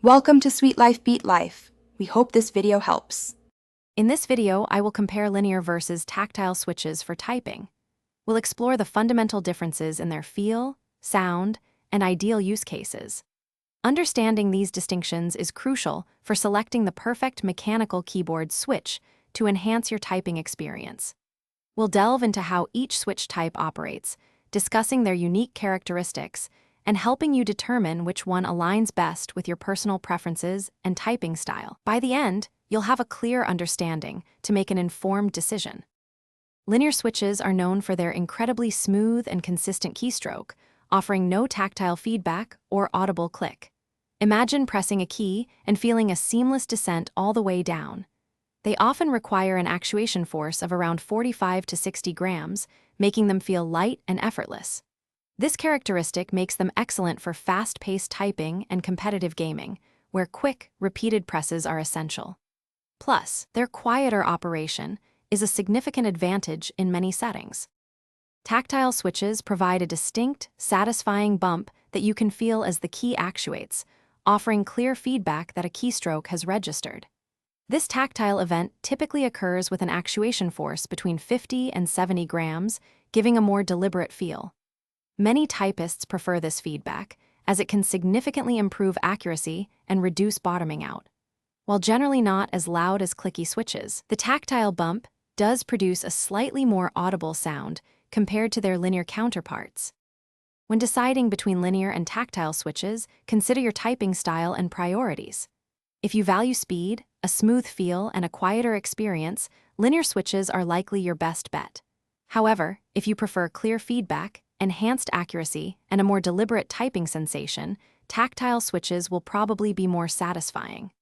Welcome to Sweet Life Beat Life. We hope this video helps. In this video, I will compare linear versus tactile switches for typing. We'll explore the fundamental differences in their feel, sound, and ideal use cases. Understanding these distinctions is crucial for selecting the perfect mechanical keyboard switch to enhance your typing experience. We'll delve into how each switch type operates, discussing their unique characteristics, and helping you determine which one aligns best with your personal preferences and typing style. By the end, you'll have a clear understanding to make an informed decision. Linear switches are known for their incredibly smooth and consistent keystroke, offering no tactile feedback or audible click. Imagine pressing a key and feeling a seamless descent all the way down. They often require an actuation force of around 45 to 60 grams, making them feel light and effortless. This characteristic makes them excellent for fast-paced typing and competitive gaming, where quick, repeated presses are essential. Plus, their quieter operation is a significant advantage in many settings. Tactile switches provide a distinct, satisfying bump that you can feel as the key actuates, offering clear feedback that a keystroke has registered. This tactile event typically occurs with an actuation force between 50 and 70 grams, giving a more deliberate feel. Many typists prefer this feedback, as it can significantly improve accuracy and reduce bottoming out. While generally not as loud as clicky switches, the tactile bump does produce a slightly more audible sound compared to their linear counterparts. When deciding between linear and tactile switches, consider your typing style and priorities. If you value speed, a smooth feel, and a quieter experience, linear switches are likely your best bet. However, if you prefer clear feedback, enhanced accuracy, and a more deliberate typing sensation, tactile switches will probably be more satisfying.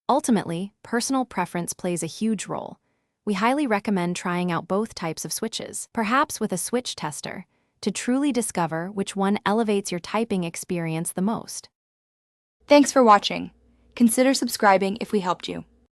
Ultimately, personal preference plays a huge role. We highly recommend trying out both types of switches, perhaps with a switch tester, to truly discover which one elevates your typing experience the most. Thanks for watching. Consider subscribing if we helped you.